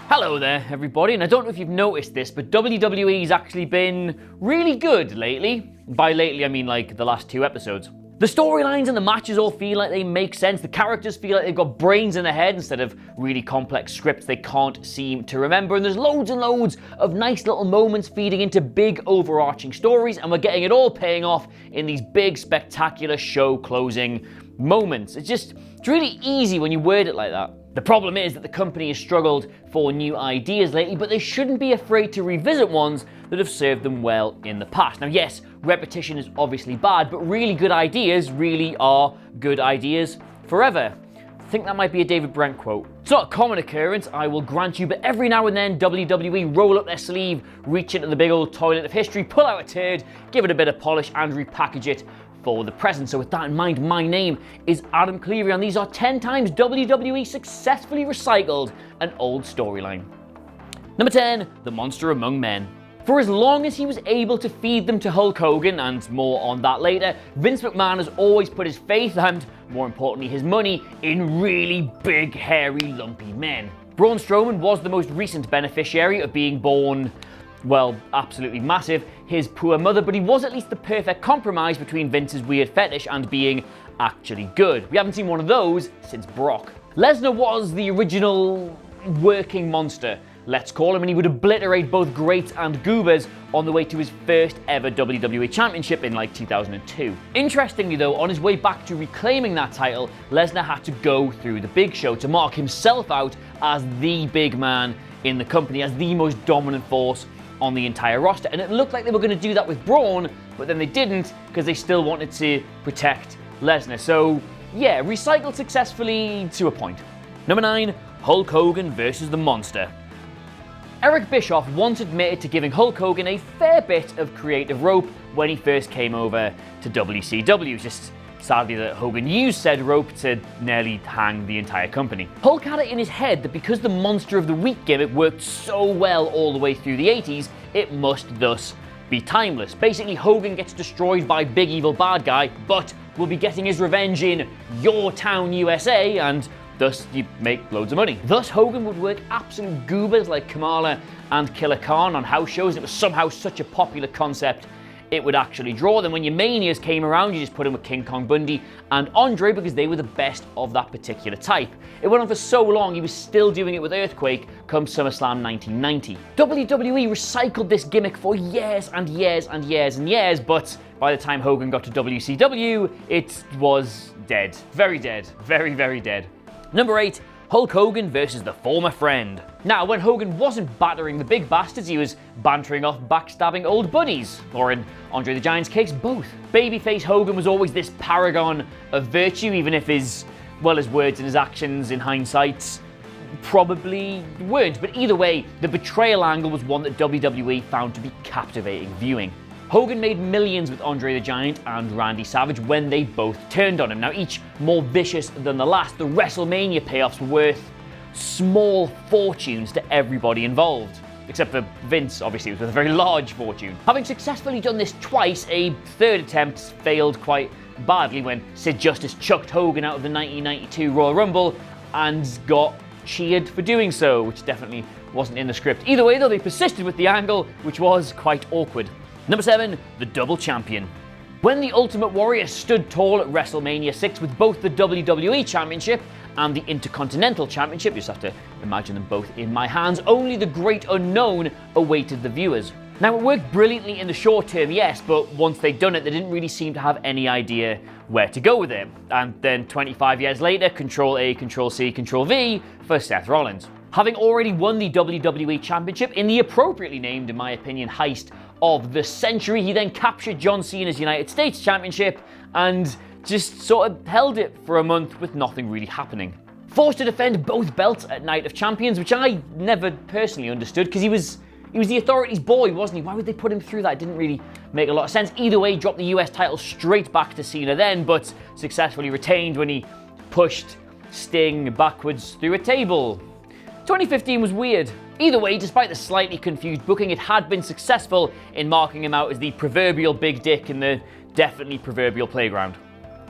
Hello there, everybody, and I don't know if you've noticed this, but WWE's actually been really good lately. By lately, I mean like the last 2 episodes. The storylines and the matches all feel like they make sense. The characters feel like they've got brains in their head instead of really complex scripts they can't seem to remember. And there's loads and loads of nice little moments feeding into big overarching stories, and we're getting it all paying off in these big, spectacular show closing moments. It's really easy when you word it like that. The problem is that the company has struggled for new ideas lately, but they shouldn't be afraid to revisit ones that have served them well in the past. Now, yes, repetition is obviously bad, but really good ideas really are good ideas forever. I think that might be a David Brent quote. It's not a common occurrence, I will grant you, but every now and then WWE roll up their sleeve, reach into the big old toilet of history, pull out a turd, give it a bit of polish, and repackage it for the present. So with that in mind, my name is Adam Cleary, and these are 10 times WWE successfully recycled an old storyline. Number 10, the Monster Among Men. For as long as he was able to feed them to Hulk Hogan, and more on that later, Vince McMahon has always put his faith and, more importantly, his money in really big, hairy, lumpy men. Braun Strowman was the most recent beneficiary of being born, well, absolutely massive, his poor mother, but he was at least the perfect compromise between Vince's weird fetish and being actually good. We haven't seen one of those since Brock. Lesnar was the original working monster, let's call him, and he would obliterate both greats and goobers on the way to his first ever WWE Championship in like 2002. Interestingly though, on his way back to reclaiming that title, Lesnar had to go through the Big Show to mark himself out as the big man in the company, as the most dominant force on the entire roster, and it looked like they were going to do that with Braun, but then they didn't because they still wanted to protect Lesnar. So yeah, recycled successfully to a point. Number 9, Hulk Hogan versus the Monster. Eric Bischoff once admitted to giving Hulk Hogan a fair bit of creative rope when he first came over to WCW. Just sadly that Hogan used said rope to nearly hang the entire company. Hulk had it in his head that because the Monster of the Week gimmick worked so well all the way through the 80s, it must thus be timeless. Basically, Hogan gets destroyed by big evil bad guy, but will be getting his revenge in your town, USA, and thus you make loads of money. Thus, Hogan would work absolute goobers like Kamala and Killer Khan on house shows. It was somehow such a popular concept it would actually draw. Then when your Manias came around, you just put him with King Kong Bundy and Andre because they were the best of that particular type. It went on for so long, he was still doing it with Earthquake come SummerSlam 1990. WWE recycled this gimmick for years and years and years and years, but by the time Hogan got to WCW, it was dead. Very dead. Very, very dead. Number 8, Hulk Hogan versus the Former Friend. Now, when Hogan wasn't battering the big bastards, he was bantering off backstabbing old buddies, or in Andre the Giant's case, both. Babyface Hogan was always this paragon of virtue, even if his words and his actions in hindsight probably weren't. But either way, the betrayal angle was one that WWE found to be captivating viewing. Hogan made millions with Andre the Giant and Randy Savage when they both turned on him. Now, each more vicious than the last, the WrestleMania payoffs were worth small fortunes to everybody involved. Except for Vince, obviously, it was worth a very large fortune. Having successfully done this twice, a third attempt failed quite badly when Sid Justice chucked Hogan out of the 1992 Royal Rumble and got cheered for doing so, which definitely wasn't in the script. Either way, though, they persisted with the angle, which was quite awkward. Number 7, the Double Champion. When the Ultimate Warrior stood tall at WrestleMania 6 with both the WWE Championship and the Intercontinental Championship, you just have to imagine them both in my hands, only the great unknown awaited the viewers. Now, it worked brilliantly in the short term, yes, but once they'd done it, they didn't really seem to have any idea where to go with it. And then 25 years later, Control-A, Control-C, Control-V for Seth Rollins. Having already won the WWE Championship in the appropriately named, in my opinion, heist of the century, he then captured John Cena's United States Championship and just sort of held it for a month with nothing really happening. Forced to defend both belts at Night of Champions, which I never personally understood because he was the authority's boy, wasn't he? Why would they put him through that? It didn't really make a lot of sense. Either way, dropped the US title straight back to Cena then, but successfully retained when he pushed Sting backwards through a table. 2015 was weird. Either way, despite the slightly confused booking, it had been successful in marking him out as the proverbial big dick in the definitely proverbial playground.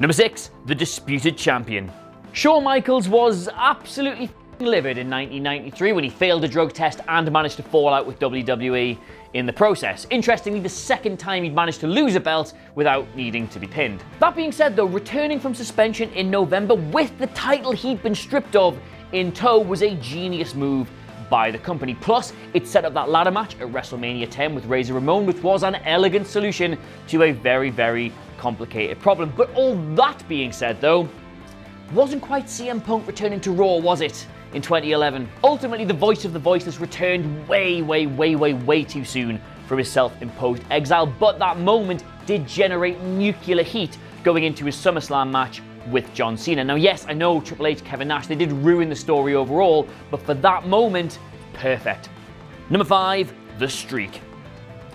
Number 6, the Disputed Champion. Shawn Michaels was absolutely livid in 1993 when he failed a drug test and managed to fall out with WWE in the process. Interestingly, the second time he'd managed to lose a belt without needing to be pinned. That being said though, returning from suspension in November with the title he'd been stripped of in tow was a genius move by the company. Plus, it set up that ladder match at WrestleMania 10 with Razor Ramon, which was an elegant solution to a very, very complicated problem. But all that being said though, wasn't quite CM Punk returning to Raw, was it? In 2011. Ultimately, the voice of the voiceless returned way too soon from his self-imposed exile, but that moment did generate nuclear heat going into his SummerSlam match with John Cena. Now yes, I know Triple H, Kevin Nash, they did ruin the story overall, but for that moment, perfect. Number 5, the streak.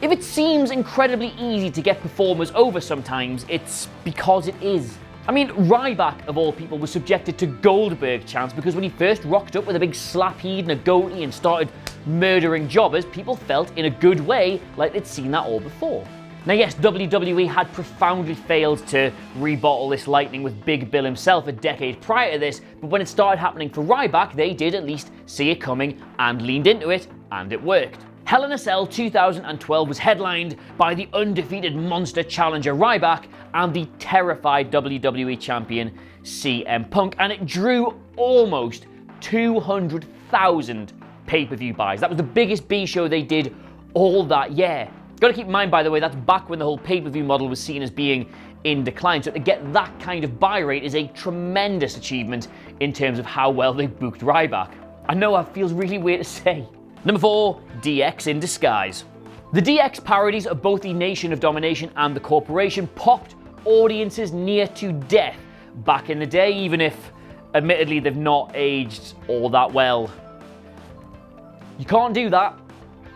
If it seems incredibly easy to get performers over sometimes, it's because it is. I mean, Ryback, of all people, was subjected to Goldberg chants because when he first rocked up with a big slap head and a goatee and started murdering jobbers, people felt, in a good way, like they'd seen that all before. Now yes, WWE had profoundly failed to rebottle this lightning with Big Bill himself a decade prior to this, but when it started happening for Ryback, they did at least see it coming and leaned into it, and it worked. Hell in a Cell 2012 was headlined by the undefeated monster challenger Ryback and the terrified WWE champion CM Punk, and it drew almost 200,000 pay-per-view buys. That was the biggest B-show they did all that year. Gotta keep in mind, by the way, that's back when the whole pay-per-view model was seen as being in decline, so to get that kind of buy rate is a tremendous achievement in terms of how well they booked Ryback. I know it feels really weird to say. Number 4, DX in disguise. The DX parodies of both the Nation of Domination and the Corporation popped audiences near to death back in the day, even if, admittedly, they've not aged all that well. You can't do that.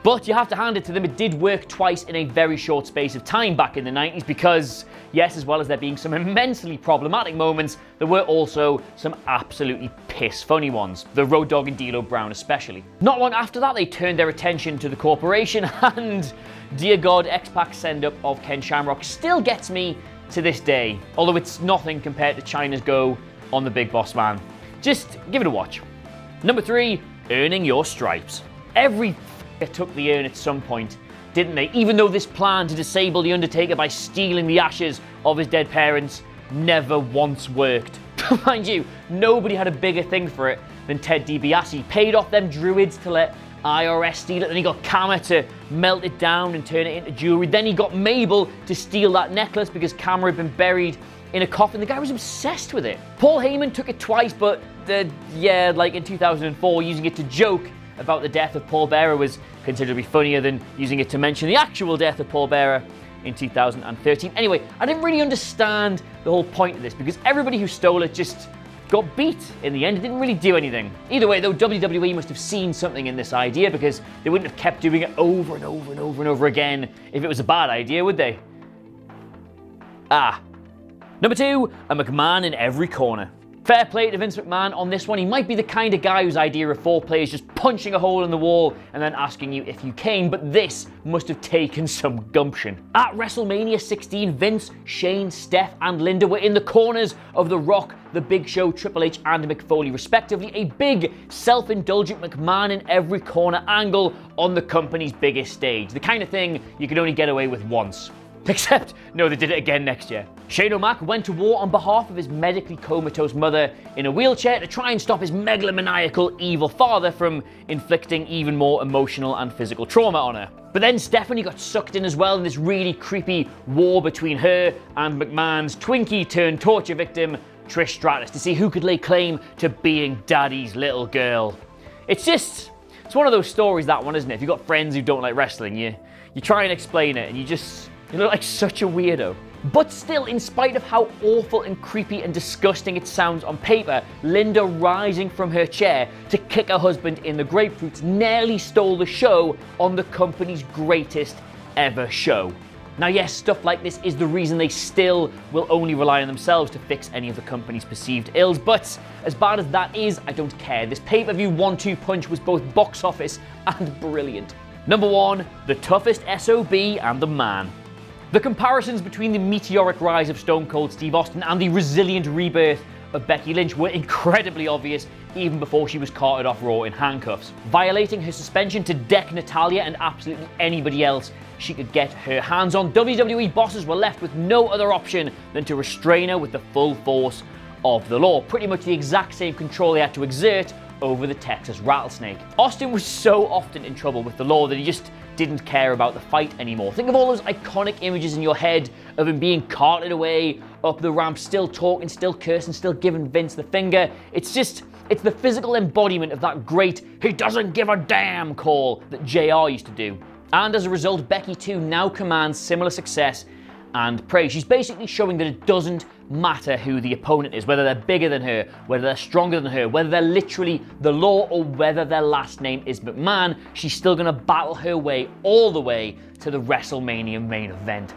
But you have to hand it to them, it did work twice in a very short space of time back in the 90s because, yes, as well as there being some immensely problematic moments, there were also some absolutely piss funny ones. The Road Dogg and D'Lo Brown especially. Not long after that, they turned their attention to the Corporation and, dear God, X-Pac send-up of Ken Shamrock still gets me to this day, although it's nothing compared to Chyna's go on the Big Boss Man. Just give it a watch. Number 3, earning your stripes. Every took the urn at some point, didn't they? Even though this plan to disable The Undertaker by stealing the ashes of his dead parents never once worked. Mind you, nobody had a bigger thing for it than Ted DiBiase. Paid off them druids to let IRS steal it, then he got Kama to melt it down and turn it into jewelry. Then he got Mabel to steal that necklace because Kama had been buried in a coffin. The guy was obsessed with it. Paul Heyman took it twice, but like in 2004, using it to joke about the death of Paul Bearer was considerably funnier than using it to mention the actual death of Paul Bearer in 2013. Anyway, I didn't really understand the whole point of this because everybody who stole it just got beat in the end. It didn't really do anything. Either way, though, WWE must have seen something in this idea because they wouldn't have kept doing it over and over and over and over again if it was a bad idea, would they? Number 2, a McMahon in every corner. Fair play to Vince McMahon on this one. He might be the kind of guy whose idea of 4 players just punching a hole in the wall and then asking you if you came, but this must have taken some gumption. At WrestleMania 16, Vince, Shane, Steph, and Linda were in the corners of The Rock, The Big Show, Triple H, and Mick Foley, respectively. A big, self-indulgent McMahon in every corner angle on the company's biggest stage. The kind of thing you could only get away with once. Except, no, they did it again next year. Shane O'Mac went to war on behalf of his medically comatose mother in a wheelchair to try and stop his megalomaniacal evil father from inflicting even more emotional and physical trauma on her. But then Stephanie got sucked in as well in this really creepy war between her and McMahon's Twinkie-turned-torture victim, Trish Stratus, to see who could lay claim to being Daddy's little girl. It's one of those stories, that one, isn't it? If you've got friends who don't like wrestling, you try and explain it and you look like such a weirdo. But still, in spite of how awful and creepy and disgusting it sounds on paper, Linda rising from her chair to kick her husband in the grapefruits nearly stole the show on the company's greatest ever show. Now yes, stuff like this is the reason they still will only rely on themselves to fix any of the company's perceived ills, but as bad as that is, I don't care. This pay-per-view 1-2 punch was both box office and brilliant. Number 1, the toughest SOB and the man. The comparisons between the meteoric rise of Stone Cold Steve Austin and the resilient rebirth of Becky Lynch were incredibly obvious even before she was carted off Raw in handcuffs. Violating her suspension to deck Natalya and absolutely anybody else she could get her hands on, WWE bosses were left with no other option than to restrain her with the full force of the law. Pretty much the exact same control they had to exert over the Texas Rattlesnake. Austin was so often in trouble with the law that he just didn't care about the fight anymore. Think of all those iconic images in your head of him being carted away up the ramp, still talking, still cursing, still giving Vince the finger. It's the physical embodiment of that great "he doesn't give a damn" call that JR used to do. And as a result, Becky too now commands similar success and praise. She's basically showing that it doesn't matter who the opponent is, whether they're bigger than her, whether they're stronger than her, whether they're literally the law, or whether their last name is McMahon. She's still going to battle her way all the way to the WrestleMania main event.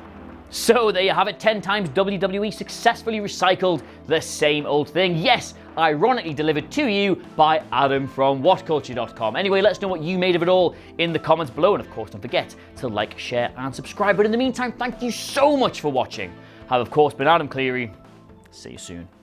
So there you have it, 10 times WWE successfully recycled the same old thing. Yes, ironically delivered to you by Adam from WhatCulture.com. Anyway, let us know what you made of it all in the comments below. And of course, don't forget to like, share, and subscribe. But in the meantime, thank you so much for watching. I've of course been Adam Cleary. See you soon.